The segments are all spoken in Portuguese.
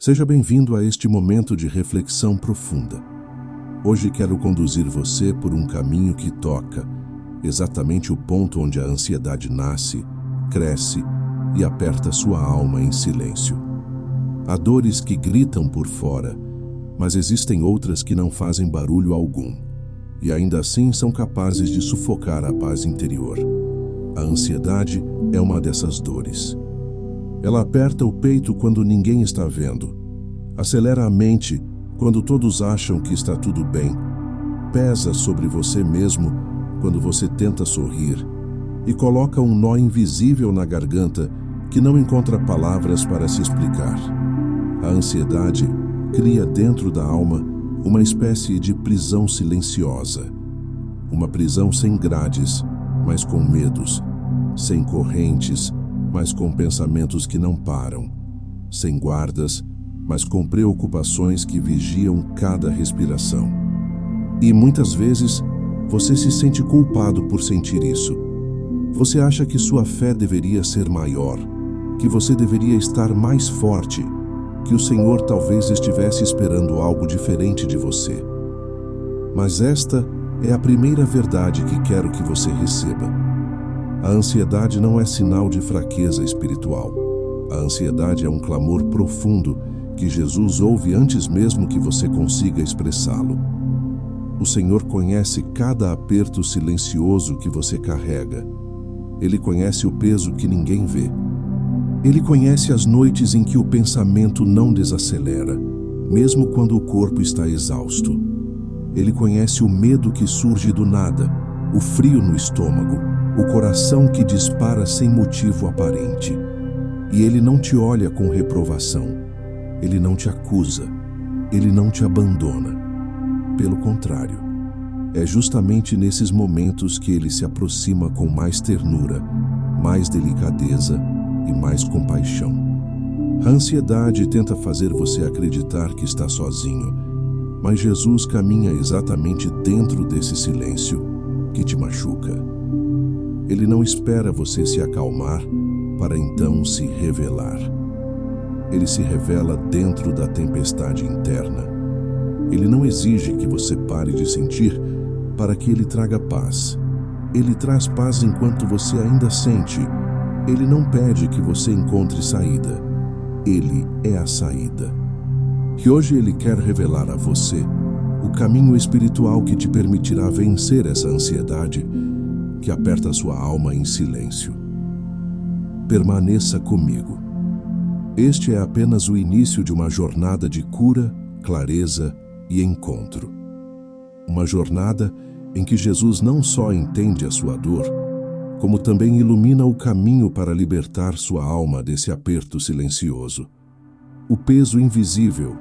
Seja bem-vindo a este momento de reflexão profunda. Hoje quero conduzir você por um caminho que toca exatamente o ponto onde a ansiedade nasce, cresce e aperta sua alma em silêncio. Há dores que gritam por fora, mas existem outras que não fazem barulho algum, e ainda assim são capazes de sufocar a paz interior. A ansiedade é uma dessas dores. Ela aperta o peito quando ninguém está vendo, acelera a mente quando todos acham que está tudo bem, pesa sobre você mesmo quando você tenta sorrir e coloca um nó invisível na garganta que não encontra palavras para se explicar. A ansiedade cria dentro da alma uma espécie de prisão silenciosa, uma prisão sem grades, mas com medos, sem correntes, mas com pensamentos que não param, sem guardas, mas com preocupações que vigiam cada respiração. E muitas vezes você se sente culpado por sentir isso. Você acha que sua fé deveria ser maior, que você deveria estar mais forte, que o Senhor talvez estivesse esperando algo diferente de você. Mas esta é a primeira verdade que quero que você receba. A ansiedade não é sinal de fraqueza espiritual. A ansiedade é um clamor profundo que Jesus ouve antes mesmo que você consiga expressá-lo. O Senhor conhece cada aperto silencioso que você carrega. Ele conhece o peso que ninguém vê. Ele conhece as noites em que o pensamento não desacelera, mesmo quando o corpo está exausto. Ele conhece o medo que surge do nada, o frio no estômago, o coração que dispara sem motivo aparente. E Ele não te olha com reprovação. Ele não te acusa. Ele não te abandona. Pelo contrário, é justamente nesses momentos que Ele se aproxima com mais ternura, mais delicadeza e mais compaixão. A ansiedade tenta fazer você acreditar que está sozinho, mas Jesus caminha exatamente dentro desse silêncio que te machuca. Ele não espera você se acalmar para então se revelar. Ele se revela dentro da tempestade interna. Ele não exige que você pare de sentir para que Ele traga paz. Ele traz paz enquanto você ainda sente. Ele não pede que você encontre saída. Ele é a saída. E hoje Ele quer revelar a você o caminho espiritual que te permitirá vencer essa ansiedade que aperta sua alma em silêncio. Permaneça comigo. Este é apenas o início de uma jornada de cura, clareza e encontro. Uma jornada em que Jesus não só entende a sua dor, como também ilumina o caminho para libertar sua alma desse aperto silencioso. O peso invisível,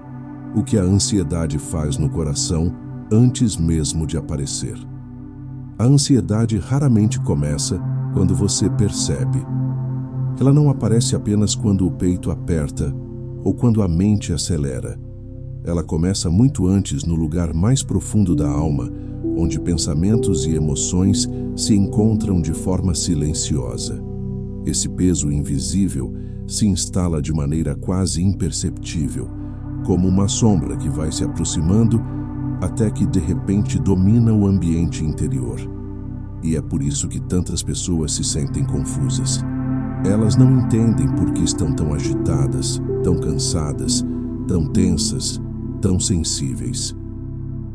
o que a ansiedade faz no coração antes mesmo de aparecer. A ansiedade raramente começa quando você percebe. Ela não aparece apenas quando o peito aperta ou quando a mente acelera. Ela começa muito antes no lugar mais profundo da alma, onde pensamentos e emoções se encontram de forma silenciosa. Esse peso invisível se instala de maneira quase imperceptível, como uma sombra que vai se aproximando até que de repente domina o ambiente interior. E é por isso que tantas pessoas se sentem confusas. Elas não entendem por que estão tão agitadas, tão cansadas, tão tensas, tão sensíveis.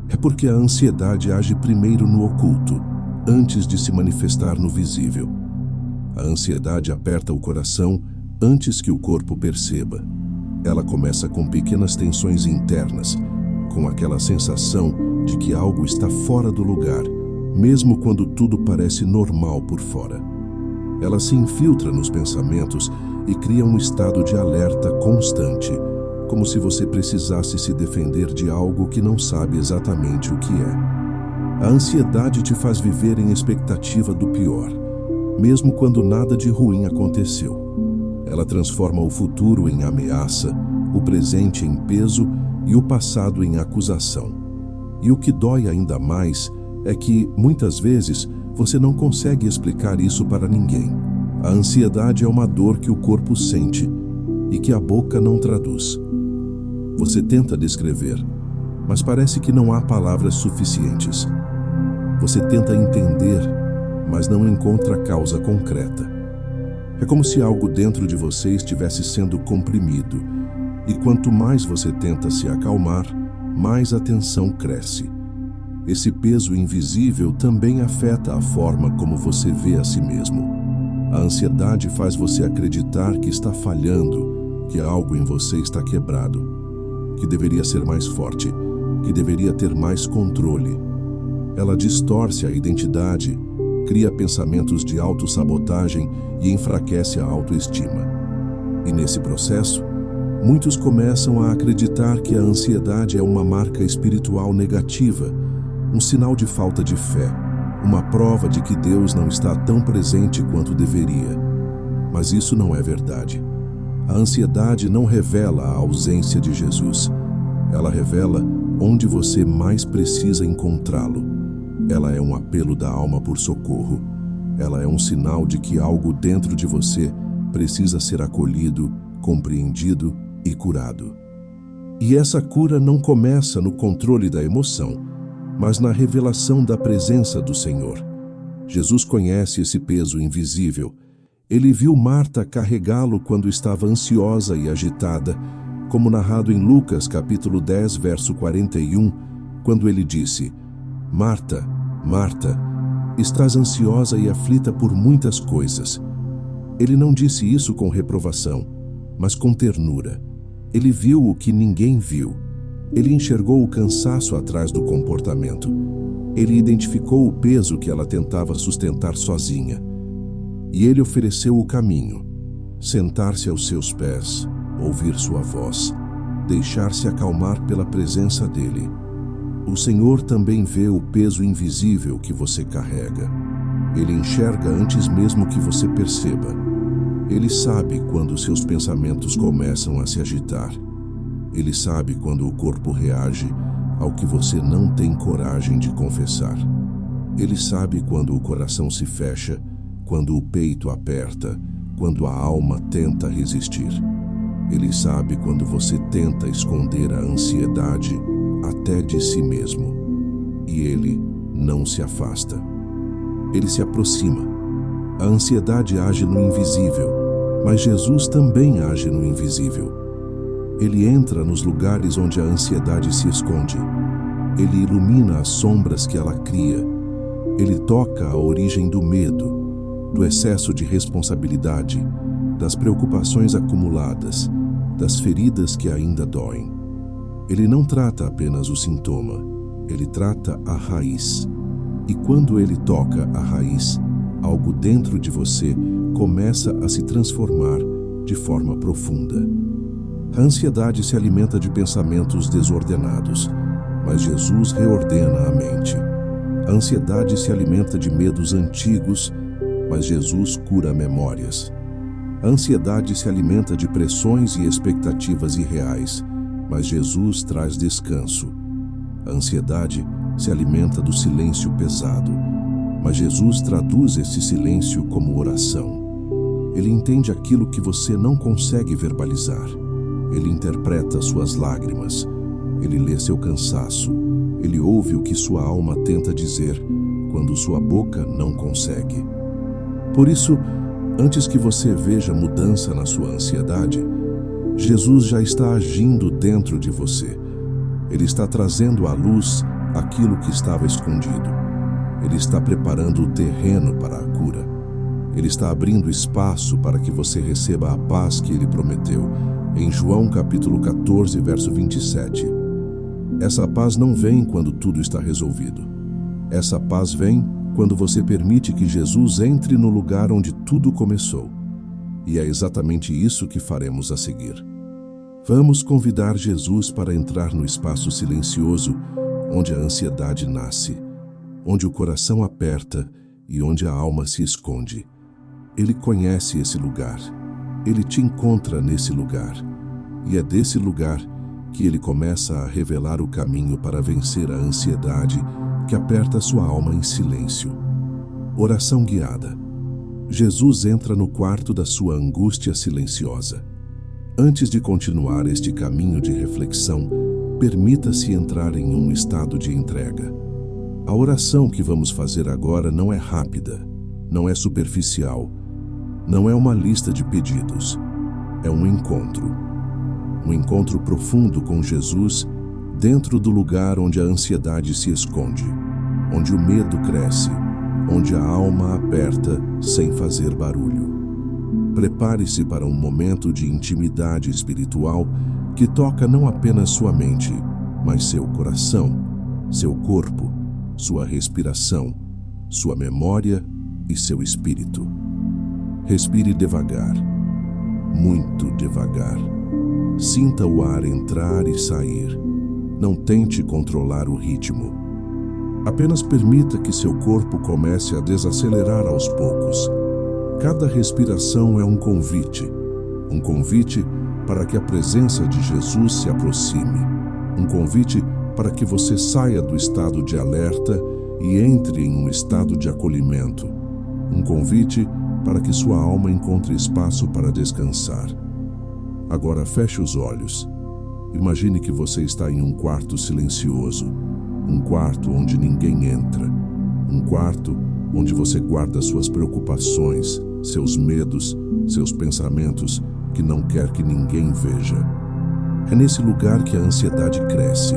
É porque a ansiedade age primeiro no oculto, antes de se manifestar no visível. A ansiedade aperta o coração antes que o corpo perceba. Ela começa com pequenas tensões internas, com aquela sensação de que algo está fora do lugar, mesmo quando tudo parece normal por fora. Ela se infiltra nos pensamentos e cria um estado de alerta constante, como se você precisasse se defender de algo que não sabe exatamente o que é. A ansiedade te faz viver em expectativa do pior, mesmo quando nada de ruim aconteceu. Ela transforma o futuro em ameaça, o presente em peso e o passado em acusação. E o que dói ainda mais é que, muitas vezes, você não consegue explicar isso para ninguém. A ansiedade é uma dor que o corpo sente e que a boca não traduz. Você tenta descrever, mas parece que não há palavras suficientes. Você tenta entender, mas não encontra causa concreta. É como se algo dentro de você estivesse sendo comprimido, e quanto mais você tenta se acalmar, mais a tensão cresce. Esse peso invisível também afeta a forma como você vê a si mesmo. A ansiedade faz você acreditar que está falhando, que algo em você está quebrado, que deveria ser mais forte, que deveria ter mais controle. Ela distorce a identidade, cria pensamentos de autossabotagem e enfraquece a autoestima. E nesse processo, muitos começam a acreditar que a ansiedade é uma marca espiritual negativa, um sinal de falta de fé, uma prova de que Deus não está tão presente quanto deveria. Mas isso não é verdade. A ansiedade não revela a ausência de Jesus. Ela revela onde você mais precisa encontrá-lo. Ela é um apelo da alma por socorro. Ela é um sinal de que algo dentro de você precisa ser acolhido, compreendido e curado. E essa cura não começa no controle da emoção, mas na revelação da presença do Senhor. Jesus conhece esse peso invisível. Ele viu Marta carregá-lo quando estava ansiosa e agitada, como narrado em Lucas capítulo 10, verso 41, quando ele disse: Marta, Marta, estás ansiosa e aflita por muitas coisas. Ele não disse isso com reprovação, mas com ternura. Ele viu o que ninguém viu. Ele enxergou o cansaço atrás do comportamento. Ele identificou o peso que ela tentava sustentar sozinha. E ele ofereceu o caminho: sentar-se aos seus pés, ouvir sua voz, deixar-se acalmar pela presença dele. O Senhor também vê o peso invisível que você carrega. Ele enxerga antes mesmo que você perceba. Ele sabe quando seus pensamentos começam a se agitar. Ele sabe quando o corpo reage ao que você não tem coragem de confessar. Ele sabe quando o coração se fecha, quando o peito aperta, quando a alma tenta resistir. Ele sabe quando você tenta esconder a ansiedade até de si mesmo. E ele não se afasta. Ele se aproxima. A ansiedade age no invisível, mas Jesus também age no invisível. Ele entra nos lugares onde a ansiedade se esconde. Ele ilumina as sombras que ela cria. Ele toca a origem do medo, do excesso de responsabilidade, das preocupações acumuladas, das feridas que ainda doem. Ele não trata apenas o sintoma, ele trata a raiz. E quando ele toca a raiz, algo dentro de você começa a se transformar de forma profunda. A ansiedade se alimenta de pensamentos desordenados, mas Jesus reordena a mente. A ansiedade se alimenta de medos antigos, mas Jesus cura memórias. A ansiedade se alimenta de pressões e expectativas irreais, mas Jesus traz descanso. A ansiedade se alimenta do silêncio pesado, mas Jesus traduz esse silêncio como oração. Ele entende aquilo que você não consegue verbalizar. Ele interpreta suas lágrimas. Ele lê seu cansaço. Ele ouve o que sua alma tenta dizer quando sua boca não consegue. Por isso, antes que você veja mudança na sua ansiedade, Jesus já está agindo dentro de você. Ele está trazendo à luz aquilo que estava escondido. Ele está preparando o terreno para a cura. Ele está abrindo espaço para que você receba a paz que ele prometeu, em João capítulo 14, verso 27. Essa paz não vem quando tudo está resolvido. Essa paz vem quando você permite que Jesus entre no lugar onde tudo começou. E é exatamente isso que faremos a seguir. Vamos convidar Jesus para entrar no espaço silencioso onde a ansiedade nasce, onde o coração aperta e onde a alma se esconde. Ele conhece esse lugar. Ele te encontra nesse lugar. E é desse lugar que ele começa a revelar o caminho para vencer a ansiedade que aperta sua alma em silêncio. Oração guiada. Jesus entra no quarto da sua angústia silenciosa. Antes de continuar este caminho de reflexão, permita-se entrar em um estado de entrega. A oração que vamos fazer agora não é rápida, não é superficial, não é uma lista de pedidos. É um encontro profundo com Jesus dentro do lugar onde a ansiedade se esconde, onde o medo cresce, onde a alma aperta sem fazer barulho. Prepare-se para um momento de intimidade espiritual que toca não apenas sua mente, mas seu coração, seu corpo, sua respiração, sua memória e seu espírito. Respire devagar, muito devagar. Sinta o ar entrar e sair. Não tente controlar o ritmo. Apenas permita que seu corpo comece a desacelerar aos poucos. Cada respiração é um convite para que a presença de Jesus se aproxime, um convite para que você saia do estado de alerta e entre em um estado de acolhimento, um convite para que sua alma encontre espaço para descansar. Agora feche os olhos. Imagine que você está em um quarto silencioso, um quarto onde ninguém entra, um quarto onde você guarda suas preocupações, seus medos, seus pensamentos que não quer que ninguém veja. É nesse lugar que a ansiedade cresce.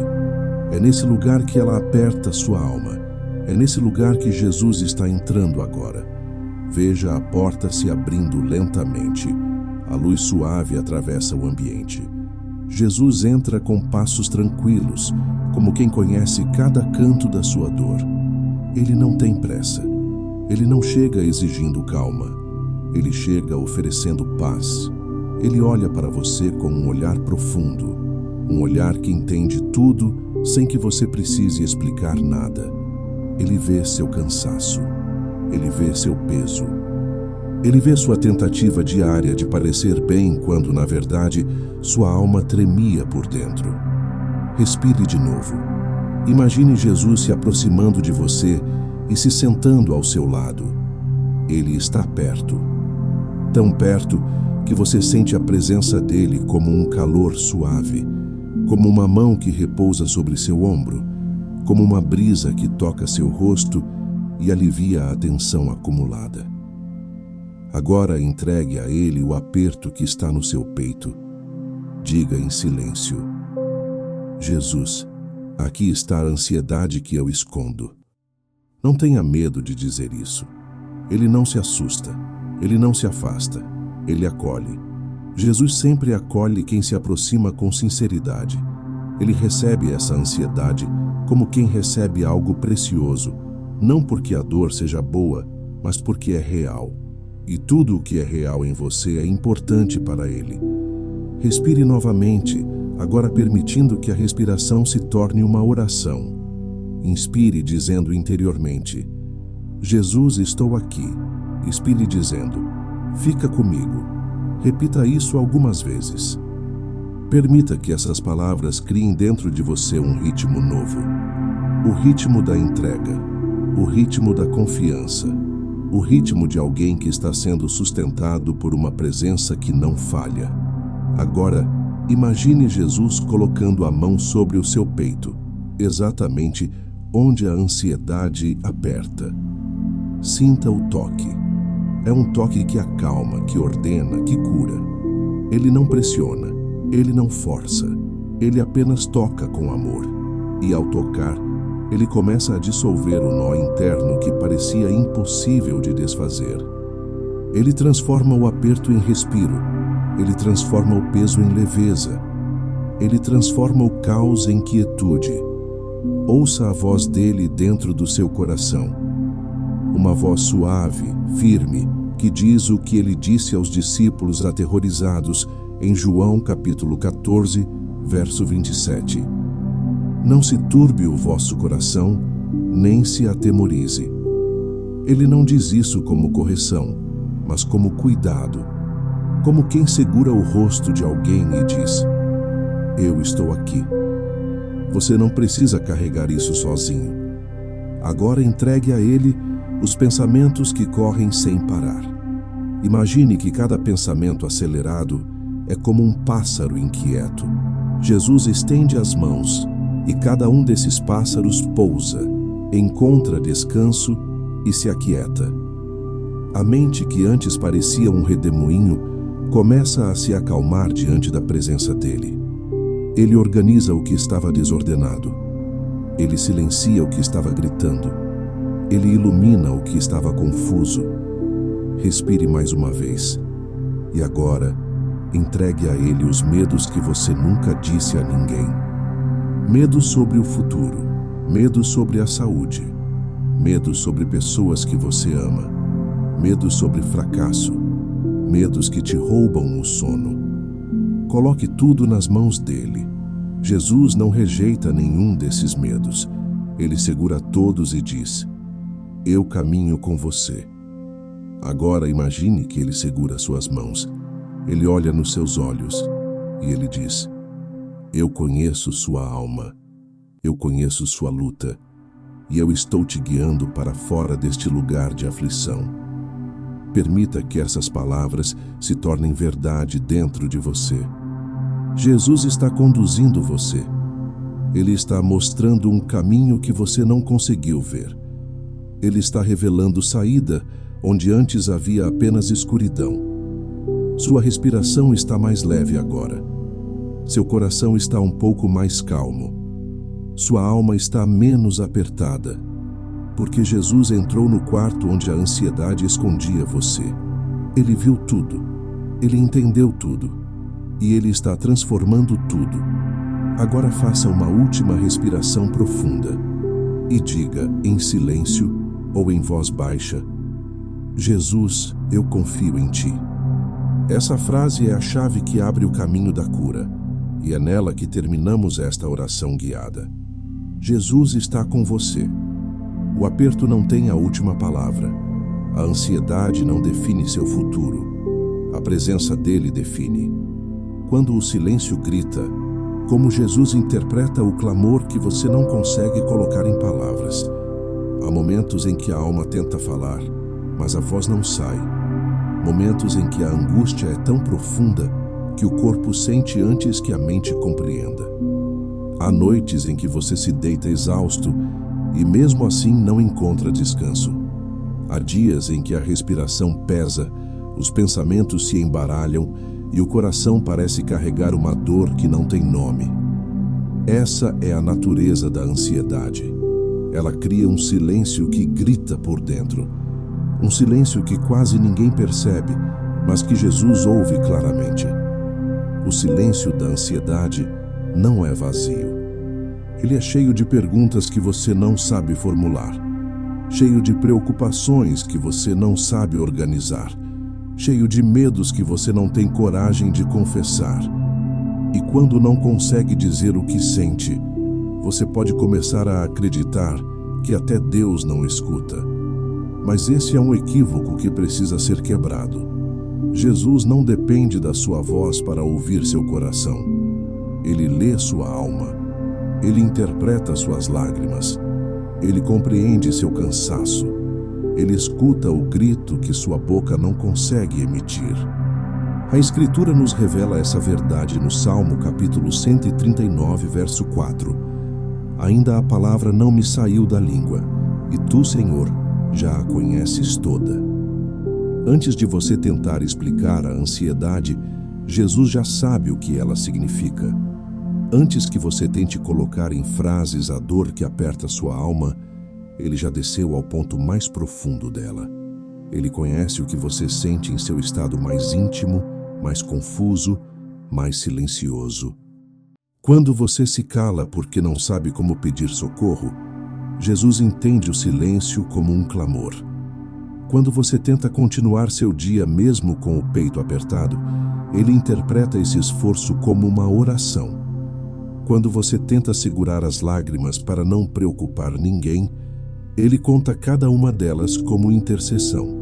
É nesse lugar que ela aperta sua alma. É nesse lugar que Jesus está entrando agora. Veja a porta se abrindo lentamente. A luz suave atravessa o ambiente. Jesus entra com passos tranquilos, como quem conhece cada canto da sua dor. Ele não tem pressa. Ele não chega exigindo calma. Ele chega oferecendo paz. Ele olha para você com um olhar profundo, um olhar que entende tudo sem que você precise explicar nada. Ele vê seu cansaço. Ele vê seu peso. Ele vê sua tentativa diária de parecer bem quando, na verdade, sua alma tremia por dentro. Respire de novo. Imagine Jesus se aproximando de você e se sentando ao seu lado. Ele está perto. Tão perto que você sente a presença dele como um calor suave, como uma mão que repousa sobre seu ombro, como uma brisa que toca seu rosto e alivia a tensão acumulada. Agora entregue a ele o aperto que está no seu peito. Diga em silêncio: Jesus, aqui está a ansiedade que eu escondo. Não tenha medo de dizer isso. Ele não se assusta, ele não se afasta, ele acolhe. Jesus sempre acolhe quem se aproxima com sinceridade. Ele recebe essa ansiedade como quem recebe algo precioso, não porque a dor seja boa, mas porque é real. E tudo o que é real em você é importante para ele. Respire novamente, agora permitindo que a respiração se torne uma oração. Inspire dizendo interiormente: Jesus, estou aqui. Expire dizendo: fica comigo. Repita isso algumas vezes. Permita que essas palavras criem dentro de você um ritmo novo. O ritmo da entrega, o ritmo da confiança, o ritmo de alguém que está sendo sustentado por uma presença que não falha. Agora, imagine Jesus colocando a mão sobre o seu peito, exatamente onde a ansiedade aperta. Sinta o toque. É um toque que acalma, que ordena, que cura. Ele não pressiona, ele não força, ele apenas toca com amor. E ao tocar, ele começa a dissolver o nó interno que parecia impossível de desfazer. Ele transforma o aperto em respiro. Ele transforma o peso em leveza. Ele transforma o caos em quietude. Ouça a voz dele dentro do seu coração. Uma voz suave, firme, que diz o que ele disse aos discípulos aterrorizados em João capítulo 14, verso 27. Não se turbe o vosso coração, nem se atemorize. Ele não diz isso como correção, mas como cuidado, como quem segura o rosto de alguém e diz: eu estou aqui. Você não precisa carregar isso sozinho. Agora entregue a ele os pensamentos que correm sem parar. Imagine que cada pensamento acelerado é como um pássaro inquieto. Jesus estende as mãos e cada um desses pássaros pousa, encontra descanso e se aquieta. A mente que antes parecia um redemoinho começa a se acalmar diante da presença dele. Ele organiza o que estava desordenado. Ele silencia o que estava gritando. Ele ilumina o que estava confuso. Respire mais uma vez. E agora, entregue a ele os medos que você nunca disse a ninguém. Medo sobre o futuro. Medo sobre a saúde. Medo sobre pessoas que você ama. Medo sobre fracasso. Medos que te roubam o sono. Coloque tudo nas mãos dele. Jesus não rejeita nenhum desses medos. Ele segura todos e diz: eu caminho com você. Agora imagine que ele segura suas mãos. Ele olha nos seus olhos e ele diz: eu conheço sua alma. Eu conheço sua luta. E eu estou te guiando para fora deste lugar de aflição. Permita que essas palavras se tornem verdade dentro de você. Jesus está conduzindo você. Ele está mostrando um caminho que você não conseguiu ver. Ele está revelando saída onde antes havia apenas escuridão. Sua respiração está mais leve agora. Seu coração está um pouco mais calmo. Sua alma está menos apertada, porque Jesus entrou no quarto onde a ansiedade escondia você. Ele viu tudo. Ele entendeu tudo. E ele está transformando tudo. Agora faça uma última respiração profunda e diga em silêncio ou em voz baixa: Jesus, eu confio em ti. Essa frase é a chave que abre o caminho da cura, e é nela que terminamos esta oração guiada. Jesus está com você. O aperto não tem a última palavra. A ansiedade não define seu futuro. A presença dele define. Quando o silêncio grita, como Jesus interpreta o clamor que você não consegue colocar em palavras. Há momentos em que a alma tenta falar, mas a voz não sai. Momentos em que a angústia é tão profunda que o corpo sente antes que a mente compreenda. Há noites em que você se deita exausto e mesmo assim não encontra descanso. Há dias em que a respiração pesa, os pensamentos se embaralham e o coração parece carregar uma dor que não tem nome. Essa é a natureza da ansiedade. Ela cria um silêncio que grita por dentro. Um silêncio que quase ninguém percebe, mas que Jesus ouve claramente. O silêncio da ansiedade não é vazio. Ele é cheio de perguntas que você não sabe formular, cheio de preocupações que você não sabe organizar, cheio de medos que você não tem coragem de confessar. E quando não consegue dizer o que sente, você pode começar a acreditar que até Deus não escuta. Mas esse é um equívoco que precisa ser quebrado. Jesus não depende da sua voz para ouvir seu coração. Ele lê sua alma. Ele interpreta suas lágrimas. Ele compreende seu cansaço. Ele escuta o grito que sua boca não consegue emitir. A Escritura nos revela essa verdade no Salmo capítulo 139, verso 4. Ainda a palavra não me saiu da língua, e tu, Senhor, já a conheces toda. Antes de você tentar explicar a ansiedade, Jesus já sabe o que ela significa. Antes que você tente colocar em frases a dor que aperta sua alma, ele já desceu ao ponto mais profundo dela. Ele conhece o que você sente em seu estado mais íntimo, mais confuso, mais silencioso. Quando você se cala porque não sabe como pedir socorro, Jesus entende o silêncio como um clamor. Quando você tenta continuar seu dia mesmo com o peito apertado, ele interpreta esse esforço como uma oração. Quando você tenta segurar as lágrimas para não preocupar ninguém, ele conta cada uma delas como intercessão.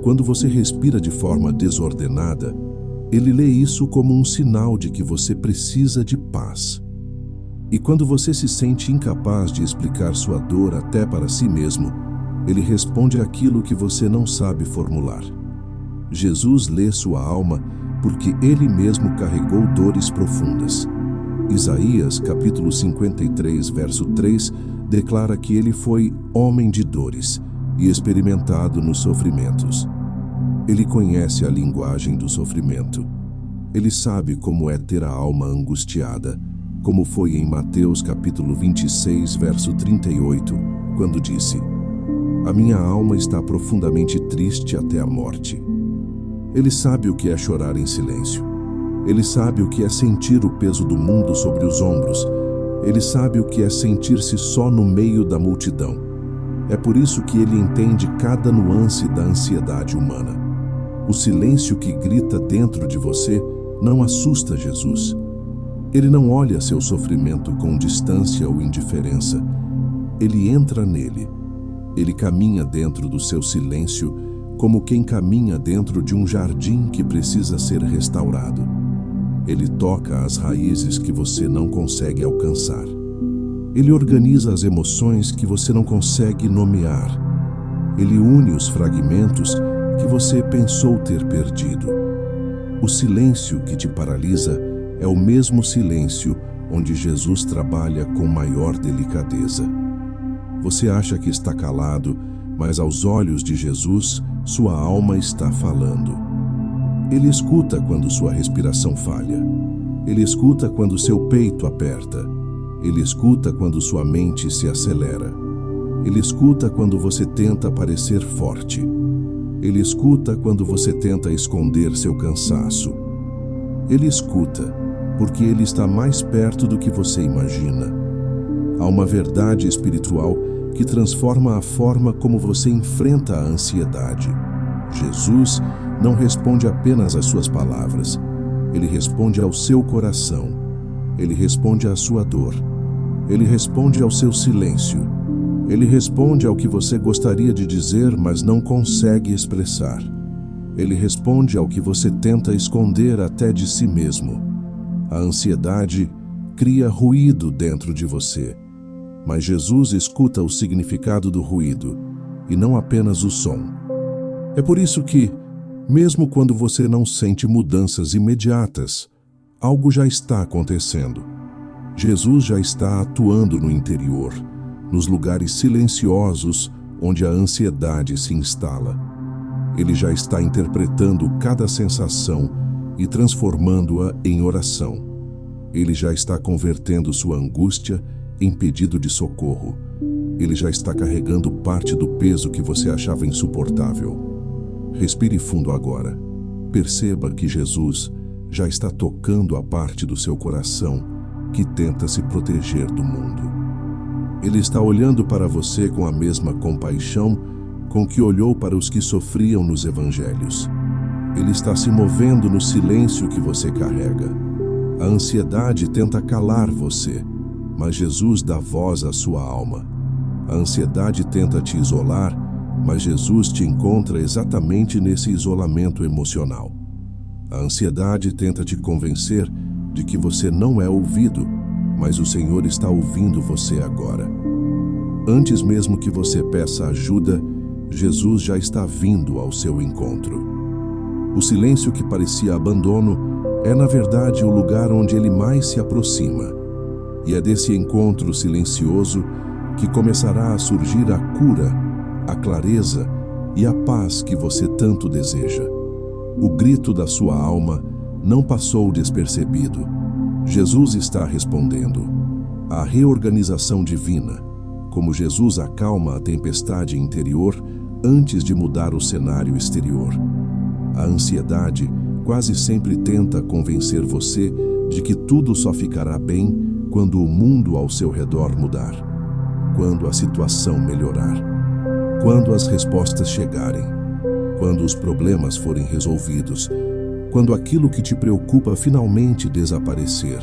Quando você respira de forma desordenada, ele lê isso como um sinal de que você precisa de paz. E quando você se sente incapaz de explicar sua dor até para si mesmo, ele responde aquilo que você não sabe formular. Jesus lê sua alma porque ele mesmo carregou dores profundas. Isaías, capítulo 53, verso 3, declara que ele foi homem de dores e experimentado nos sofrimentos. Ele conhece a linguagem do sofrimento. Ele sabe como é ter a alma angustiada, como foi em Mateus capítulo 26, verso 38, quando disse: "A minha alma está profundamente triste até a morte." Ele sabe o que é chorar em silêncio. Ele sabe o que é sentir o peso do mundo sobre os ombros. Ele sabe o que é sentir-se só no meio da multidão. É por isso que ele entende cada nuance da ansiedade humana. O silêncio que grita dentro de você não assusta Jesus. Ele não olha seu sofrimento com distância ou indiferença. Ele entra nele. Ele caminha dentro do seu silêncio como quem caminha dentro de um jardim que precisa ser restaurado. Ele toca as raízes que você não consegue alcançar. Ele organiza as emoções que você não consegue nomear. Ele une os fragmentos que você pensou ter perdido. O silêncio que te paralisa é o mesmo silêncio onde Jesus trabalha com maior delicadeza. Você acha que está calado, mas aos olhos de Jesus, sua alma está falando. Ele escuta quando sua respiração falha. Ele escuta quando seu peito aperta. Ele escuta quando sua mente se acelera. Ele escuta quando você tenta parecer forte. Ele escuta quando você tenta esconder seu cansaço. Ele escuta porque ele está mais perto do que você imagina. Há uma verdade espiritual que transforma a forma como você enfrenta a ansiedade. Jesus não responde apenas às suas palavras. Ele responde ao seu coração. Ele responde à sua dor. Ele responde ao seu silêncio. Ele responde ao que você gostaria de dizer, mas não consegue expressar. Ele responde ao que você tenta esconder até de si mesmo. A ansiedade cria ruído dentro de você, mas Jesus escuta o significado do ruído e não apenas o som. É por isso que, mesmo quando você não sente mudanças imediatas, algo já está acontecendo. Jesus já está atuando no interior, nos lugares silenciosos onde a ansiedade se instala. Ele já está interpretando cada sensação e transformando-a em oração. Ele já está convertendo sua angústia em pedido de socorro. Ele já está carregando parte do peso que você achava insuportável. Respire fundo agora. Perceba que Jesus já está tocando a parte do seu coração que tenta se proteger do mundo. Ele está olhando para você com a mesma compaixão com que olhou para os que sofriam nos evangelhos. Ele está se movendo no silêncio que você carrega. A ansiedade tenta calar você, mas Jesus dá voz à sua alma. A ansiedade tenta te isolar, mas Jesus te encontra exatamente nesse isolamento emocional. A ansiedade tenta te convencer de que você não é ouvido, mas o Senhor está ouvindo você agora. Antes mesmo que você peça ajuda, Jesus já está vindo ao seu encontro. O silêncio que parecia abandono é, na verdade, o lugar onde ele mais se aproxima. E é desse encontro silencioso que começará a surgir a cura, a clareza e a paz que você tanto deseja. O grito da sua alma não passou despercebido. Jesus está respondendo. A reorganização divina, como Jesus acalma a tempestade interior antes de mudar o cenário exterior. A ansiedade quase sempre tenta convencer você de que tudo só ficará bem quando o mundo ao seu redor mudar, quando a situação melhorar, quando as respostas chegarem, quando os problemas forem resolvidos, quando aquilo que te preocupa finalmente desaparecer.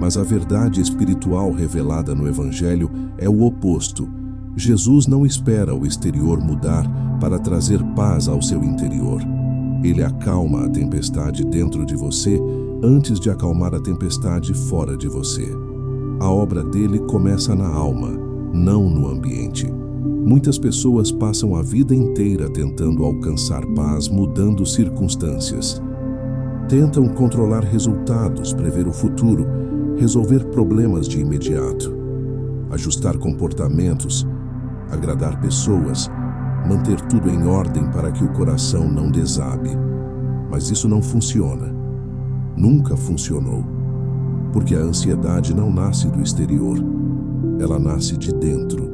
Mas a verdade espiritual revelada no Evangelho é o oposto. Jesus não espera o exterior mudar para trazer paz ao seu interior. Ele acalma a tempestade dentro de você antes de acalmar a tempestade fora de você. A obra dele começa na alma, não no ambiente. Muitas pessoas passam a vida inteira tentando alcançar paz mudando circunstâncias. Tentam controlar resultados, prever o futuro, resolver problemas de imediato, ajustar comportamentos, agradar pessoas, manter tudo em ordem para que o coração não desabe. Mas isso não funciona. Nunca funcionou. Porque a ansiedade não nasce do exterior. Ela nasce de dentro.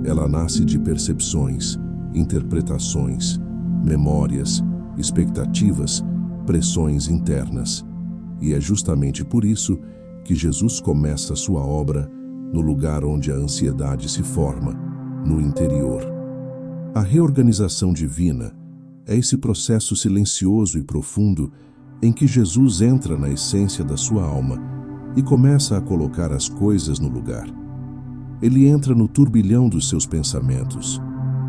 Ela nasce de percepções, interpretações, memórias, expectativas, pressões internas. E é justamente por isso que Jesus começa sua obra no lugar onde a ansiedade se forma, no interior. A reorganização divina é esse processo silencioso e profundo em que Jesus entra na essência da sua alma e começa a colocar as coisas no lugar. Ele entra no turbilhão dos seus pensamentos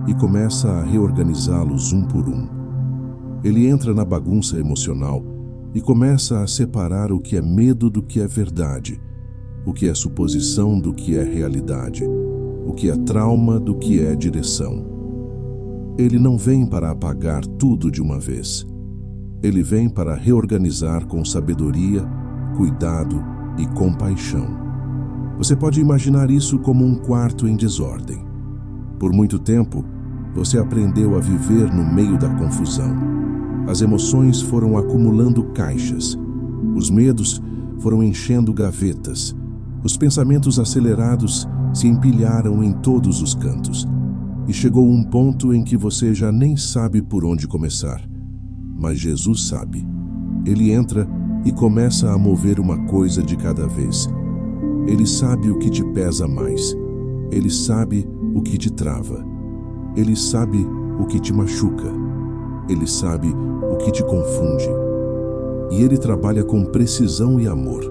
e começa a reorganizá-los um por um. Ele entra na bagunça emocional e começa a separar o que é medo do que é verdade, o que é suposição do que é realidade, o que é trauma do que é direção. Ele não vem para apagar tudo de uma vez. Ele vem para reorganizar com sabedoria, cuidado e compaixão. Você pode imaginar isso como um quarto em desordem. Por muito tempo, você aprendeu a viver no meio da confusão. As emoções foram acumulando caixas. Os medos foram enchendo gavetas. Os pensamentos acelerados se empilharam em todos os cantos. E chegou um ponto em que você já nem sabe por onde começar. Mas Jesus sabe. Ele entra e começa a mover uma coisa de cada vez. Ele sabe o que te pesa mais. Ele sabe o que te trava. Ele sabe o que te machuca. Ele sabe o que te confunde. E ele trabalha com precisão e amor.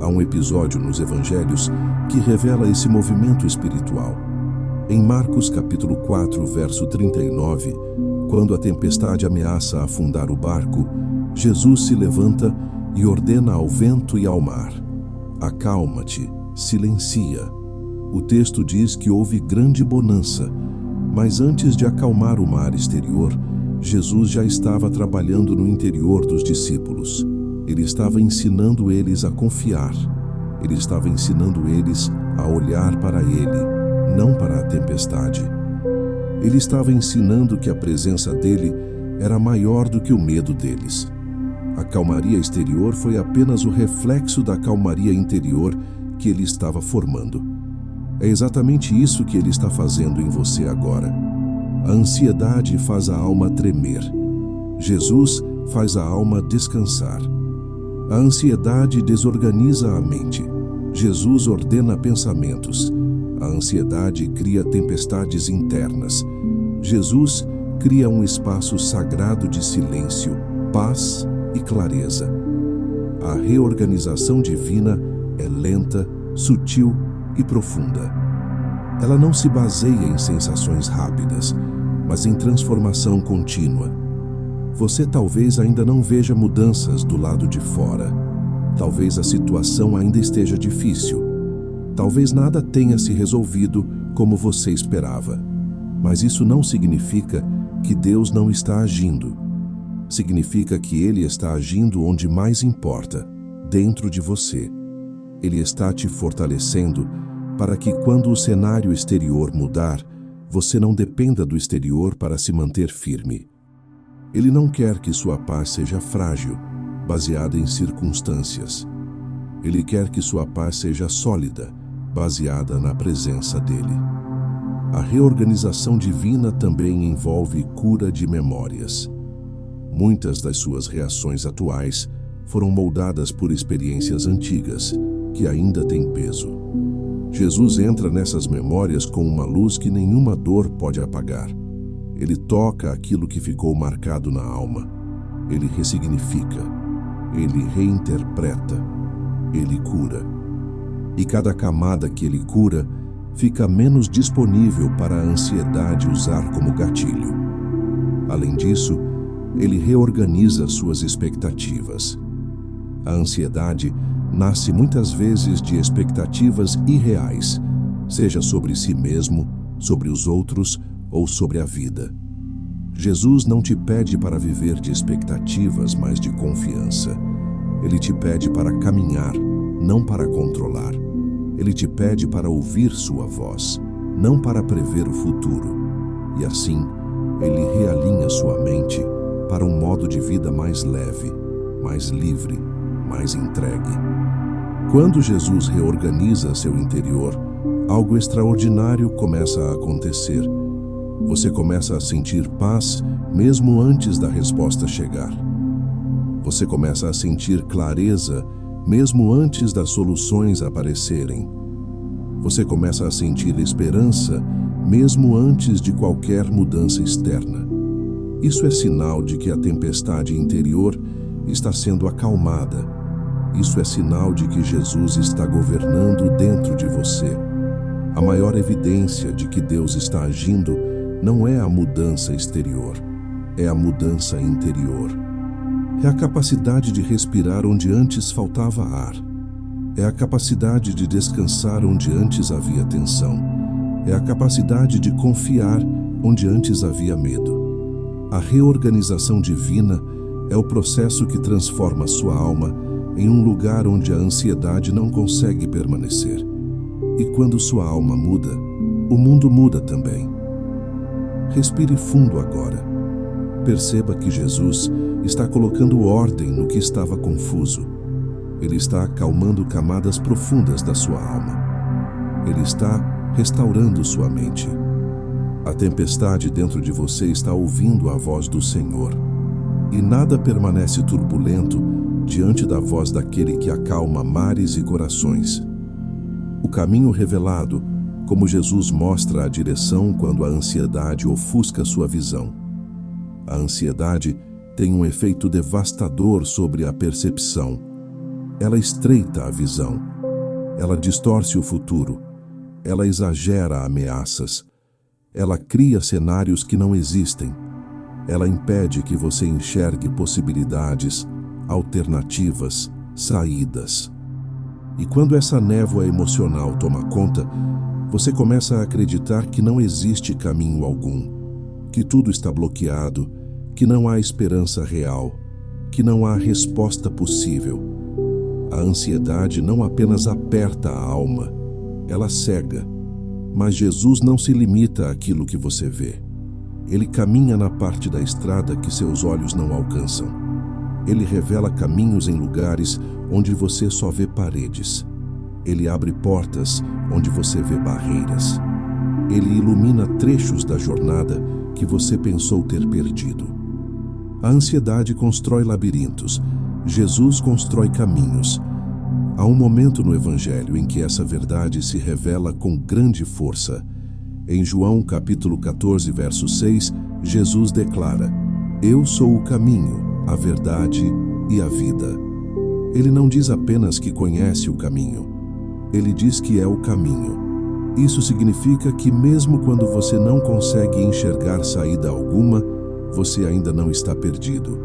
Há um episódio nos Evangelhos que revela esse movimento espiritual. Em Marcos capítulo 4, verso 39, quando a tempestade ameaça afundar o barco, Jesus se levanta e ordena ao vento e ao mar: acalma-te, silencia. O texto diz que houve grande bonança, mas antes de acalmar o mar exterior, Jesus já estava trabalhando no interior dos discípulos. Ele estava ensinando eles a confiar. Ele estava ensinando eles a olhar para Ele, não para a tempestade. Ele estava ensinando que a presença dele era maior do que o medo deles. A calmaria exterior foi apenas o reflexo da calmaria interior que ele estava formando. É exatamente isso que ele está fazendo em você agora. A ansiedade faz a alma tremer. Jesus faz a alma descansar. A ansiedade desorganiza a mente. Jesus ordena pensamentos. A ansiedade cria tempestades internas. Jesus cria um espaço sagrado de silêncio, paz e clareza. A reorganização divina é lenta, sutil e profunda. Ela não se baseia em sensações rápidas, mas em transformação contínua. Você talvez ainda não veja mudanças do lado de fora. Talvez a situação ainda esteja difícil. Talvez nada tenha se resolvido como você esperava. Mas isso não significa que Deus não está agindo. Significa que Ele está agindo onde mais importa, dentro de você. Ele está te fortalecendo para que, quando o cenário exterior mudar, você não dependa do exterior para se manter firme. Ele não quer que sua paz seja frágil, baseada em circunstâncias. Ele quer que sua paz seja sólida, baseada na presença dele. A reorganização divina também envolve cura de memórias. Muitas das suas reações atuais foram moldadas por experiências antigas, que ainda têm peso. Jesus entra nessas memórias com uma luz que nenhuma dor pode apagar. Ele toca aquilo que ficou marcado na alma. Ele ressignifica. Ele reinterpreta. Ele cura. E cada camada que ele cura fica menos disponível para a ansiedade usar como gatilho. Além disso, ele reorganiza suas expectativas. A ansiedade nasce muitas vezes de expectativas irreais, seja sobre si mesmo, sobre os outros ou sobre a vida. Jesus não te pede para viver de expectativas, mas de confiança. Ele te pede para caminhar, não para controlar. Ele te pede para ouvir sua voz, não para prever o futuro. E assim, ele realinha sua mente para um modo de vida mais leve, mais livre, mais entregue. Quando Jesus reorganiza seu interior, algo extraordinário começa a acontecer. Você começa a sentir paz mesmo antes da resposta chegar. Você começa a sentir clareza mesmo antes das soluções aparecerem. Você começa a sentir esperança mesmo antes de qualquer mudança externa. Isso é sinal de que a tempestade interior está sendo acalmada. Isso é sinal de que Jesus está governando dentro de você. A maior evidência de que Deus está agindo não é a mudança exterior, é a mudança interior. É a capacidade de respirar onde antes faltava ar. É a capacidade de descansar onde antes havia tensão. É a capacidade de confiar onde antes havia medo. A reorganização divina é o processo que transforma sua alma em um lugar onde a ansiedade não consegue permanecer. E quando sua alma muda, o mundo muda também. Respire fundo agora. Perceba que Jesus está colocando ordem no que estava confuso. Ele está acalmando camadas profundas da sua alma. Ele está restaurando sua mente. A tempestade dentro de você está ouvindo a voz do Senhor. E nada permanece turbulento diante da voz daquele que acalma mares e corações. O caminho revelado, como Jesus mostra a direção quando a ansiedade ofusca sua visão. A ansiedade tem um efeito devastador sobre a percepção. Ela estreita a visão. Ela distorce o futuro. Ela exagera ameaças. Ela cria cenários que não existem. Ela impede que você enxergue possibilidades, alternativas, saídas. E quando essa névoa emocional toma conta, você começa a acreditar que não existe caminho algum, que tudo está bloqueado, que não há esperança real, que não há resposta possível. A ansiedade não apenas aperta a alma, ela cega. Mas Jesus não se limita àquilo que você vê. Ele caminha na parte da estrada que seus olhos não alcançam. Ele revela caminhos em lugares onde você só vê paredes. Ele abre portas onde você vê barreiras. Ele ilumina trechos da jornada que você pensou ter perdido. A ansiedade constrói labirintos. Jesus constrói caminhos. Há um momento no Evangelho em que essa verdade se revela com grande força. Em João capítulo 14, verso 6, Jesus declara: Eu sou o caminho, a verdade e a vida. Ele não diz apenas que conhece o caminho. Ele diz que é o caminho. Isso significa que mesmo quando você não consegue enxergar saída alguma, você ainda não está perdido.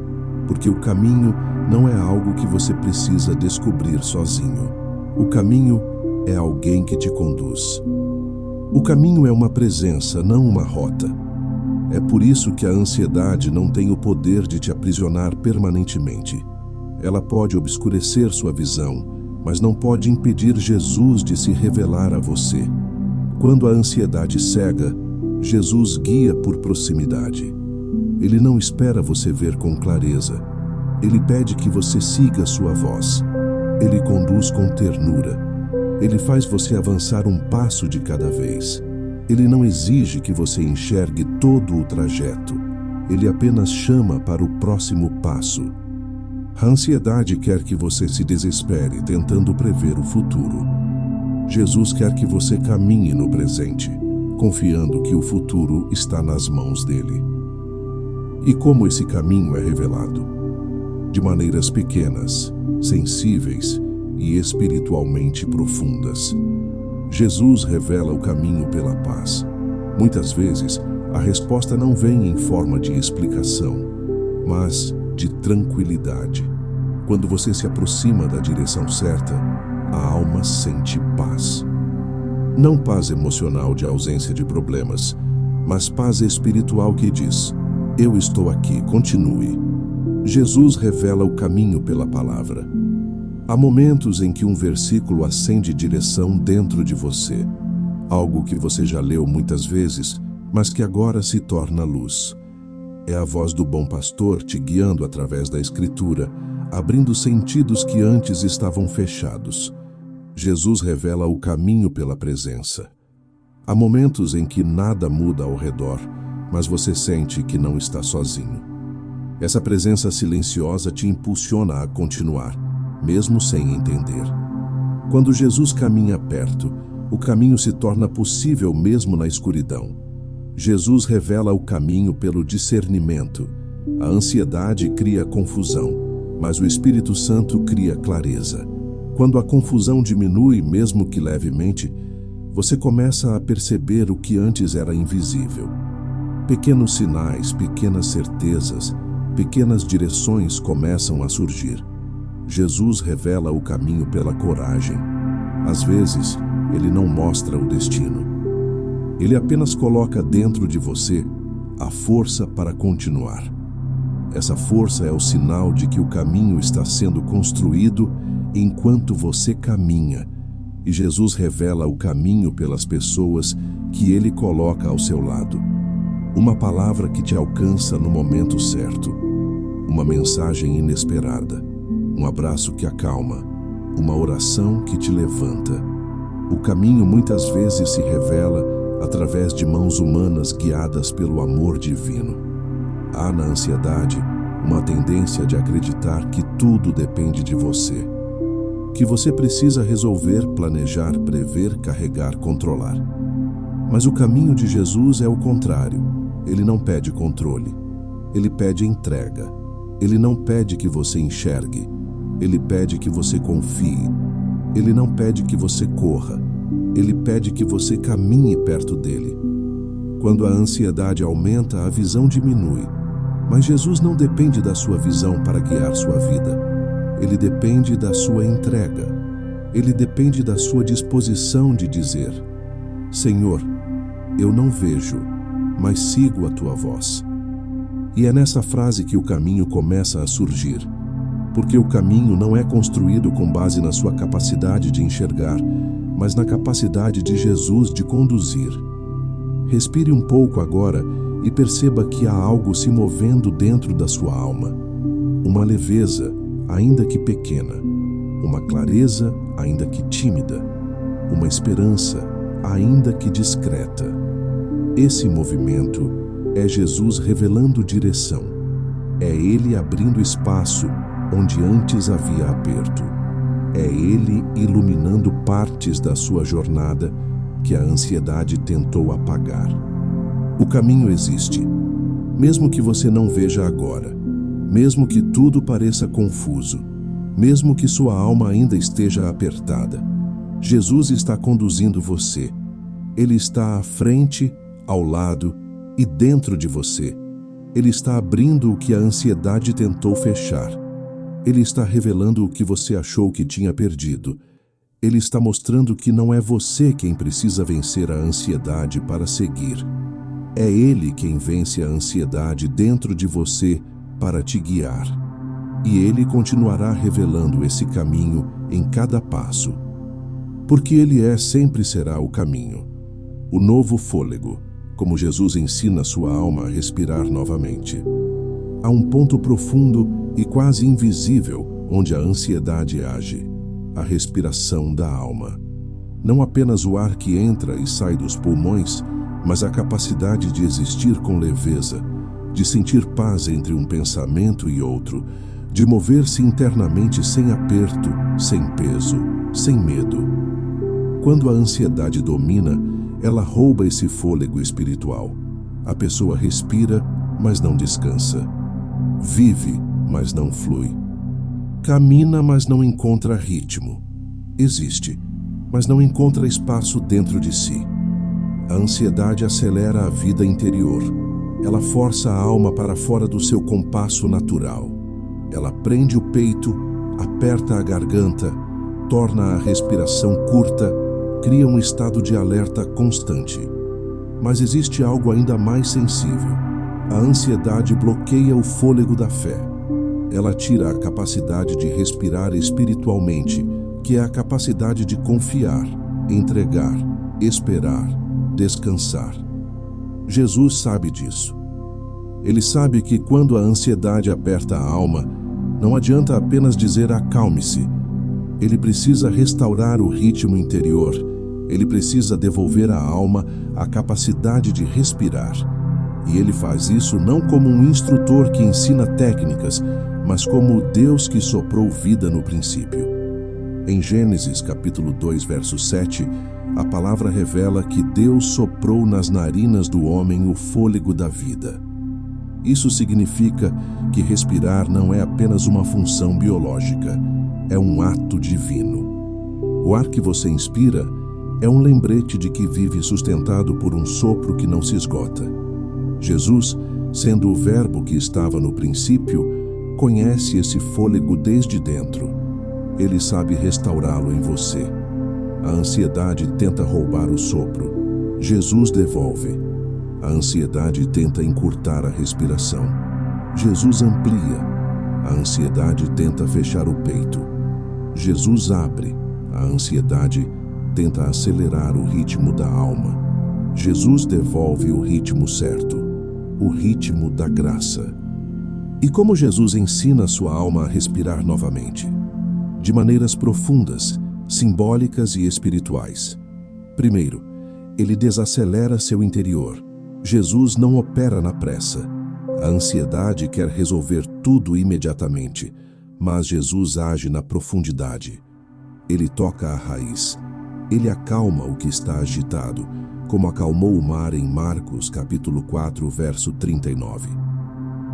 Porque o caminho não é algo que você precisa descobrir sozinho. O caminho é alguém que te conduz. O caminho é uma presença, não uma rota. É por isso que a ansiedade não tem o poder de te aprisionar permanentemente. Ela pode obscurecer sua visão, mas não pode impedir Jesus de se revelar a você. Quando a ansiedade cega, Jesus guia por proximidade. Ele não espera você ver com clareza. Ele pede que você siga sua voz. Ele conduz com ternura. Ele faz você avançar um passo de cada vez. Ele não exige que você enxergue todo o trajeto. Ele apenas chama para o próximo passo. A ansiedade quer que você se desespere tentando prever o futuro. Jesus quer que você caminhe no presente, confiando que o futuro está nas mãos dele. E como esse caminho é revelado? De maneiras pequenas, sensíveis e espiritualmente profundas. Jesus revela o caminho pela paz. Muitas vezes, a resposta não vem em forma de explicação, mas de tranquilidade. Quando você se aproxima da direção certa, a alma sente paz. Não paz emocional de ausência de problemas, mas paz espiritual que diz: Eu estou aqui, continue. Jesus revela o caminho pela palavra. Há momentos em que um versículo acende direção dentro de você. Algo que você já leu muitas vezes, mas que agora se torna luz. É a voz do bom pastor te guiando através da Escritura, abrindo sentidos que antes estavam fechados. Jesus revela o caminho pela presença. Há momentos em que nada muda ao redor, mas você sente que não está sozinho. Essa presença silenciosa te impulsiona a continuar, mesmo sem entender. Quando Jesus caminha perto, o caminho se torna possível mesmo na escuridão. Jesus revela o caminho pelo discernimento. A ansiedade cria confusão, mas o Espírito Santo cria clareza. Quando a confusão diminui, mesmo que levemente, você começa a perceber o que antes era invisível. Pequenos sinais, pequenas certezas, pequenas direções começam a surgir. Jesus revela o caminho pela coragem. Às vezes, ele não mostra o destino. Ele apenas coloca dentro de você a força para continuar. Essa força é o sinal de que o caminho está sendo construído enquanto você caminha. E Jesus revela o caminho pelas pessoas que ele coloca ao seu lado. Uma palavra que te alcança no momento certo. Uma mensagem inesperada. Um abraço que acalma. Uma oração que te levanta. O caminho muitas vezes se revela através de mãos humanas guiadas pelo amor divino. Há na ansiedade uma tendência de acreditar que tudo depende de você. Que você precisa resolver, planejar, prever, carregar, controlar. Mas o caminho de Jesus é o contrário. Ele não pede controle. Ele pede entrega. Ele não pede que você enxergue. Ele pede que você confie. Ele não pede que você corra. Ele pede que você caminhe perto dele. Quando a ansiedade aumenta, a visão diminui. Mas Jesus não depende da sua visão para guiar sua vida. Ele depende da sua entrega. Ele depende da sua disposição de dizer: Senhor, eu não vejo, mas sigo a tua voz. E é nessa frase que o caminho começa a surgir. Porque o caminho não é construído com base na sua capacidade de enxergar, mas na capacidade de Jesus de conduzir. Respire um pouco agora e perceba que há algo se movendo dentro da sua alma. Uma leveza, ainda que pequena. Uma clareza, ainda que tímida. Uma esperança, ainda que discreta. Esse movimento é Jesus revelando direção. É Ele abrindo espaço onde antes havia aperto. É Ele iluminando partes da sua jornada que a ansiedade tentou apagar. O caminho existe, mesmo que você não veja agora, mesmo que tudo pareça confuso, mesmo que sua alma ainda esteja apertada. Jesus está conduzindo você. Ele está à frente, ao lado e dentro de você. Ele está abrindo o que a ansiedade tentou fechar. Ele está revelando o que você achou que tinha perdido. Ele está mostrando que não é você quem precisa vencer a ansiedade para seguir. É Ele quem vence a ansiedade dentro de você para te guiar. E Ele continuará revelando esse caminho em cada passo. Porque Ele sempre será o caminho. O novo fôlego, como Jesus ensina sua alma a respirar novamente. Há um ponto profundo e quase invisível onde a ansiedade age, a respiração da alma. Não apenas o ar que entra e sai dos pulmões, mas a capacidade de existir com leveza, de sentir paz entre um pensamento e outro, de mover-se internamente sem aperto, sem peso, sem medo. Quando a ansiedade domina, ela rouba esse fôlego espiritual. A pessoa respira, mas não descansa. Vive, mas não flui. Camina, mas não encontra ritmo. Existe, mas não encontra espaço dentro de si. A ansiedade acelera a vida interior. Ela força a alma para fora do seu compasso natural. Ela prende o peito, aperta a garganta, torna a respiração curta, cria um estado de alerta constante. Mas existe algo ainda mais sensível. A ansiedade bloqueia o fôlego da fé. Ela tira a capacidade de respirar espiritualmente, que é a capacidade de confiar, entregar, esperar, descansar. Jesus sabe disso. Ele sabe que quando a ansiedade aperta a alma, não adianta apenas dizer acalme-se. Ele precisa restaurar o ritmo interior. Ele precisa devolver à alma a capacidade de respirar. E ele faz isso não como um instrutor que ensina técnicas, mas como o Deus que soprou vida no princípio. Em Gênesis capítulo 2, verso 7, a palavra revela que Deus soprou nas narinas do homem o fôlego da vida. Isso significa que respirar não é apenas uma função biológica, é um ato divino. O ar que você inspira é um lembrete de que vive sustentado por um sopro que não se esgota. Jesus, sendo o Verbo que estava no princípio, conhece esse fôlego desde dentro. Ele sabe restaurá-lo em você. A ansiedade tenta roubar o sopro. Jesus devolve. A ansiedade tenta encurtar a respiração. Jesus amplia. A ansiedade tenta fechar o peito. Jesus abre. A ansiedade tenta acelerar o ritmo da alma. Jesus devolve o ritmo certo, o ritmo da graça. E como Jesus ensina sua alma a respirar novamente? De maneiras profundas, simbólicas e espirituais. Primeiro, ele desacelera seu interior. Jesus não opera na pressa. A ansiedade quer resolver tudo imediatamente, mas Jesus age na profundidade. Ele toca a raiz. Ele acalma o que está agitado, como acalmou o mar em Marcos, capítulo 4, verso 39.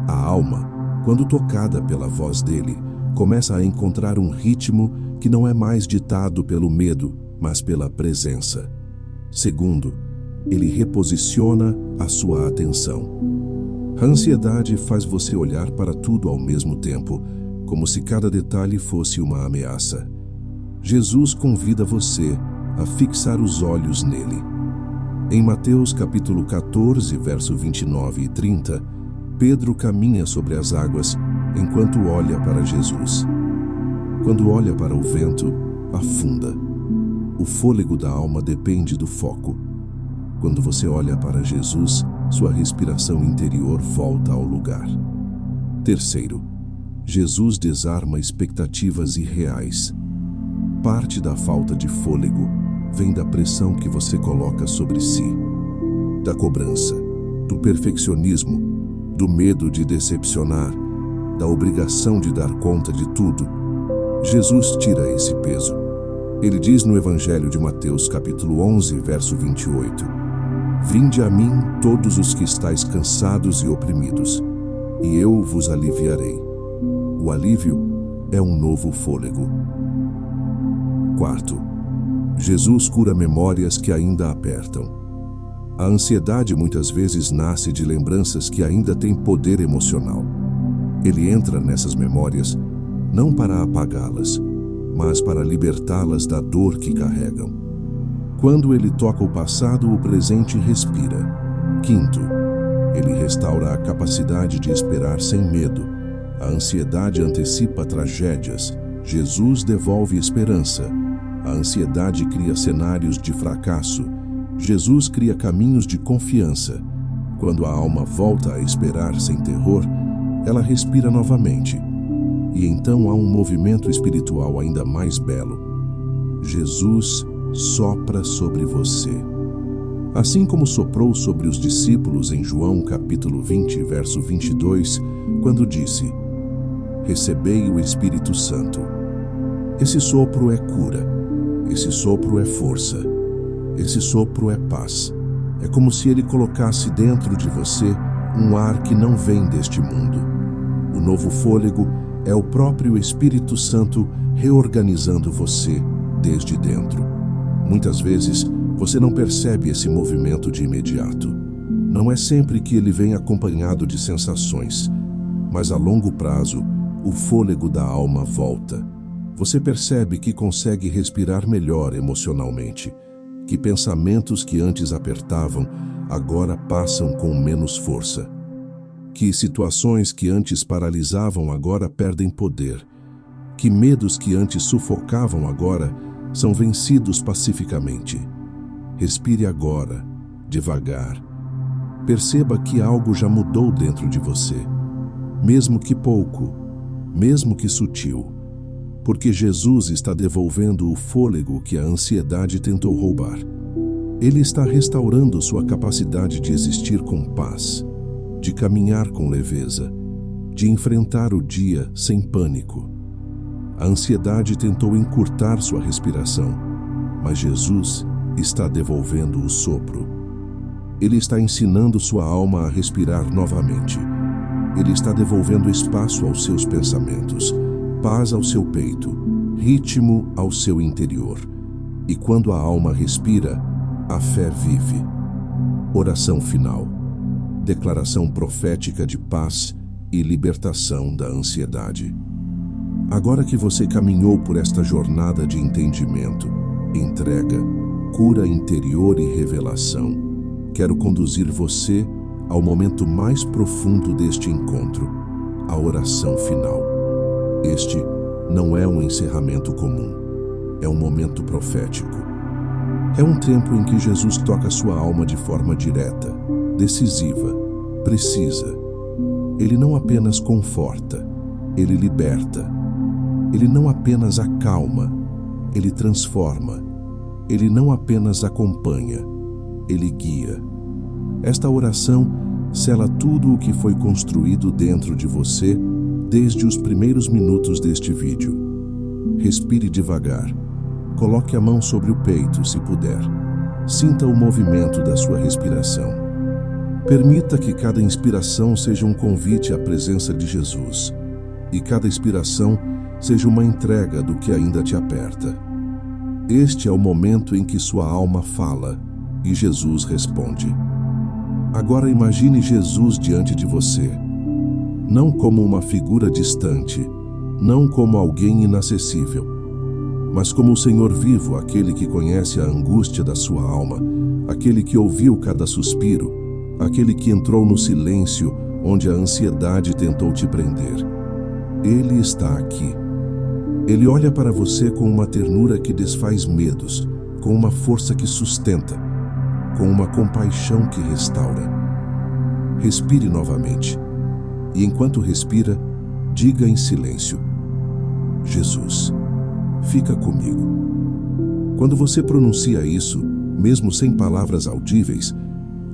A alma, quando tocada pela voz dele, começa a encontrar um ritmo que não é mais ditado pelo medo, mas pela presença. Segundo, ele reposiciona a sua atenção. A ansiedade faz você olhar para tudo ao mesmo tempo, como se cada detalhe fosse uma ameaça. Jesus convida você a fixar os olhos nele. Em Mateus capítulo 14, verso 29 e 30, Pedro caminha sobre as águas enquanto olha para Jesus. Quando olha para o vento, afunda. O fôlego da alma depende do foco. Quando você olha para Jesus, sua respiração interior volta ao lugar. Terceiro, Jesus desarma expectativas irreais. Parte da falta de fôlego vem da pressão que você coloca sobre si, da cobrança, do perfeccionismo, do medo de decepcionar, da obrigação de dar conta de tudo. Jesus tira esse peso. Ele diz no Evangelho de Mateus, capítulo 11, verso 28, Vinde a mim todos os que estáis cansados e oprimidos, e eu vos aliviarei. O alívio é um novo fôlego. Quarto, Jesus cura memórias que ainda apertam. A ansiedade muitas vezes nasce de lembranças que ainda têm poder emocional. Ele entra nessas memórias não para apagá-las, mas para libertá-las da dor que carregam. Quando ele toca o passado, o presente respira. Quinto, ele restaura a capacidade de esperar sem medo. A ansiedade antecipa tragédias. Jesus devolve esperança. A ansiedade cria cenários de fracasso. Jesus cria caminhos de confiança. Quando a alma volta a esperar sem terror, ela respira novamente. E então há um movimento espiritual ainda mais belo. Jesus sopra sobre você. Assim como soprou sobre os discípulos em João capítulo 20, verso 22, quando disse, Recebei o Espírito Santo. Esse sopro é cura. Esse sopro é força. Esse sopro é paz. É como se ele colocasse dentro de você um ar que não vem deste mundo. O novo fôlego é o próprio Espírito Santo reorganizando você desde dentro. Muitas vezes, você não percebe esse movimento de imediato. Não é sempre que ele vem acompanhado de sensações, mas a longo prazo, o fôlego da alma volta. Você percebe que consegue respirar melhor emocionalmente, que pensamentos que antes apertavam, agora passam com menos força. Que situações que antes paralisavam agora perdem poder. Que medos que antes sufocavam agora são vencidos pacificamente. Respire agora, devagar. Perceba que algo já mudou dentro de você, mesmo que pouco, mesmo que sutil, porque Jesus está devolvendo o fôlego que a ansiedade tentou roubar. Ele está restaurando sua capacidade de existir com paz, de caminhar com leveza, de enfrentar o dia sem pânico. A ansiedade tentou encurtar sua respiração, mas Jesus está devolvendo o sopro. Ele está ensinando sua alma a respirar novamente. Ele está devolvendo espaço aos seus pensamentos, paz ao seu peito, ritmo ao seu interior. E quando a alma respira, a fé vive. Oração final. Declaração profética de paz e libertação da ansiedade. Agora que você caminhou por esta jornada de entendimento, entrega, cura interior e revelação, quero conduzir você ao momento mais profundo deste encontro, a oração final. Este não é um encerramento comum, é um momento profético. É um tempo em que Jesus toca sua alma de forma direta, decisiva, precisa. Ele não apenas conforta, ele liberta. Ele não apenas acalma, ele transforma. Ele não apenas acompanha, ele guia. Esta oração sela tudo o que foi construído dentro de você desde os primeiros minutos deste vídeo. Respire devagar. Coloque a mão sobre o peito, se puder. Sinta o movimento da sua respiração. Permita que cada inspiração seja um convite à presença de Jesus, e cada expiração seja uma entrega do que ainda te aperta. Este é o momento em que sua alma fala e Jesus responde. Agora imagine Jesus diante de você, não como uma figura distante, não como alguém inacessível, mas como o Senhor vivo, aquele que conhece a angústia da sua alma, aquele que ouviu cada suspiro, aquele que entrou no silêncio onde a ansiedade tentou te prender. Ele está aqui. Ele olha para você com uma ternura que desfaz medos, com uma força que sustenta, com uma compaixão que restaura. Respire novamente. E enquanto respira, diga em silêncio: Jesus, fica comigo. Quando você pronuncia isso, mesmo sem palavras audíveis,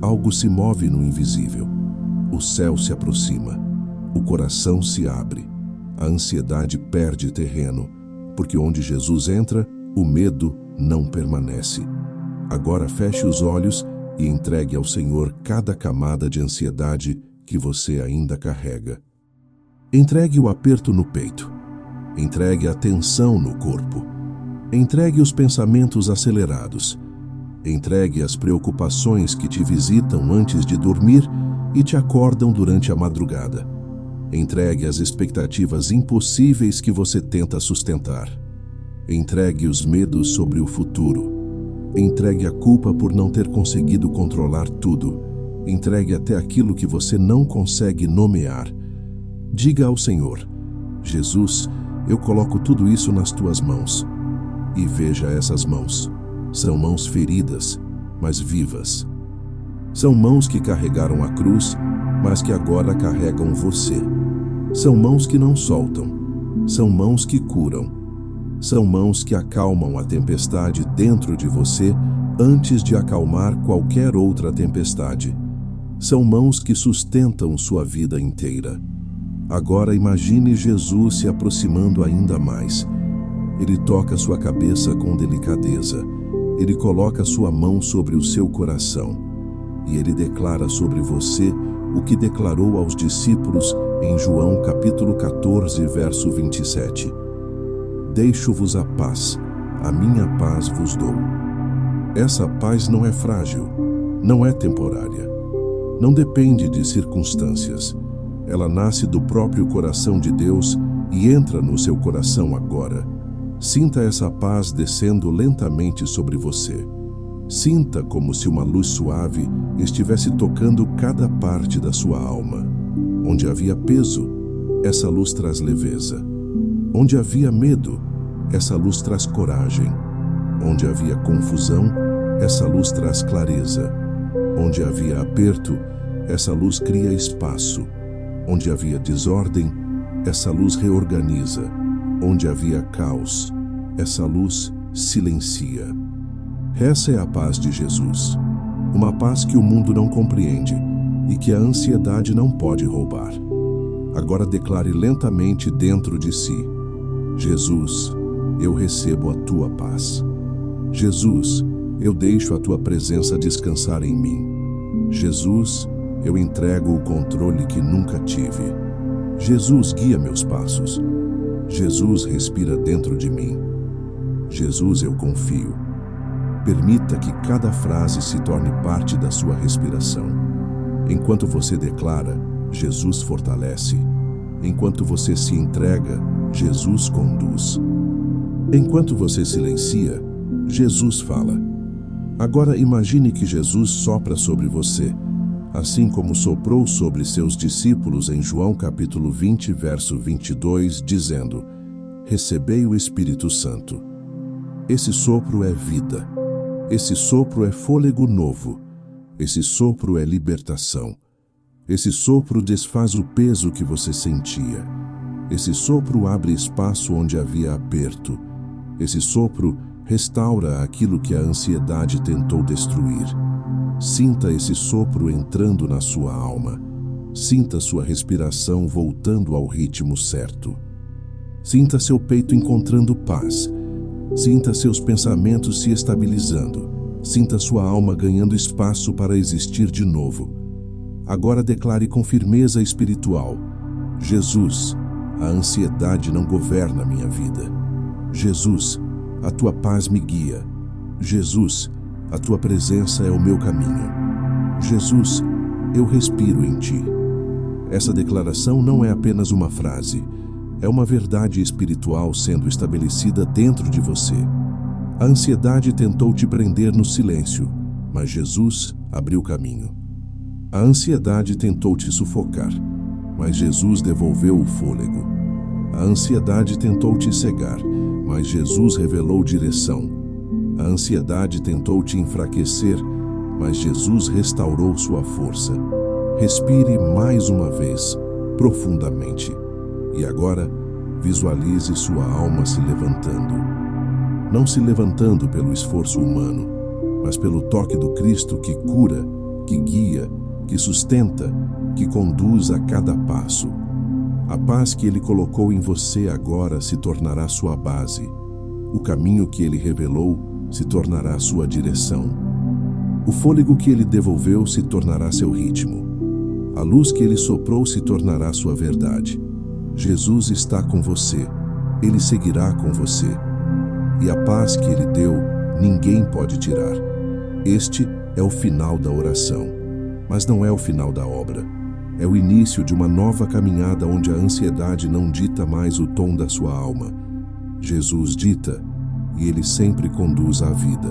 algo se move no invisível. O céu se aproxima, o coração se abre, a ansiedade perde terreno, porque onde Jesus entra, o medo não permanece. Agora feche os olhos e entregue ao Senhor cada camada de ansiedade que você ainda carrega. Entregue o aperto no peito. Entregue a tensão no corpo. Entregue os pensamentos acelerados. Entregue as preocupações que te visitam antes de dormir e te acordam durante a madrugada. Entregue as expectativas impossíveis que você tenta sustentar. Entregue os medos sobre o futuro. Entregue a culpa por não ter conseguido controlar tudo. Entregue até aquilo que você não consegue nomear. Diga ao Senhor: Jesus, eu coloco tudo isso nas tuas mãos. E veja essas mãos. São mãos feridas, mas vivas. São mãos que carregaram a cruz, mas que agora carregam você. São mãos que não soltam. São mãos que curam. São mãos que acalmam a tempestade dentro de você antes de acalmar qualquer outra tempestade. São mãos que sustentam sua vida inteira. Agora imagine Jesus se aproximando ainda mais. Ele toca sua cabeça com delicadeza. Ele coloca sua mão sobre o seu coração. E ele declara sobre você o que declarou aos discípulos em João capítulo 14, verso 27. Deixo-vos a paz, a minha paz vos dou. Essa paz não é frágil, não é temporária, não depende de circunstâncias. Ela nasce do próprio coração de Deus e entra no seu coração agora. Sinta essa paz descendo lentamente sobre você. Sinta como se uma luz suave estivesse tocando cada parte da sua alma. Onde havia peso, essa luz traz leveza. Onde havia medo, essa luz traz coragem. Onde havia confusão, essa luz traz clareza. Onde havia aperto, essa luz cria espaço. Onde havia desordem, essa luz reorganiza. Onde havia caos, essa luz silencia. Essa é a paz de Jesus. Uma paz que o mundo não compreende e que a ansiedade não pode roubar. Agora declare lentamente dentro de si: Jesus, eu recebo a tua paz. Jesus, eu deixo a tua presença descansar em mim. Jesus, eu entrego o controle que nunca tive. Jesus, guia meus passos. Jesus, respira dentro de mim. Jesus, eu confio. Permita que cada frase se torne parte da sua respiração. Enquanto você declara, Jesus fortalece. Enquanto você se entrega, Jesus conduz. Enquanto você silencia, Jesus fala. Agora imagine que Jesus sopra sobre você, assim como soprou sobre seus discípulos em João capítulo 20, verso 22, dizendo: recebei o Espírito Santo. Esse sopro é vida. Esse sopro é fôlego novo. Esse sopro é libertação. Esse sopro desfaz o peso que você sentia. Esse sopro abre espaço onde havia aperto. Esse sopro restaura aquilo que a ansiedade tentou destruir. Sinta esse sopro entrando na sua alma. Sinta sua respiração voltando ao ritmo certo. Sinta seu peito encontrando paz. Sinta seus pensamentos se estabilizando. Sinta sua alma ganhando espaço para existir de novo. Agora declare com firmeza espiritual: Jesus, a ansiedade não governa minha vida. Jesus, a tua paz me guia. Jesus, a tua presença é o meu caminho. Jesus, eu respiro em ti. Essa declaração não é apenas uma frase. É uma verdade espiritual sendo estabelecida dentro de você. A ansiedade tentou te prender no silêncio, mas Jesus abriu caminho. A ansiedade tentou te sufocar, mas Jesus devolveu o fôlego. A ansiedade tentou te cegar, mas Jesus revelou direção. A ansiedade tentou te enfraquecer, mas Jesus restaurou sua força. Respire mais uma vez, profundamente. E agora, visualize sua alma se levantando. Não se levantando pelo esforço humano, mas pelo toque do Cristo que cura, que guia, que sustenta, que conduz a cada passo. A paz que Ele colocou em você agora se tornará sua base. O caminho que Ele revelou se tornará sua direção. O fôlego que Ele devolveu se tornará seu ritmo. A luz que Ele soprou se tornará sua verdade. Jesus está com você. Ele seguirá com você. E a paz que Ele deu, ninguém pode tirar. Este é o final da oração. Mas não é o final da obra. É o início de uma nova caminhada onde a ansiedade não dita mais o tom da sua alma. Jesus dita, e Ele sempre conduz a vida.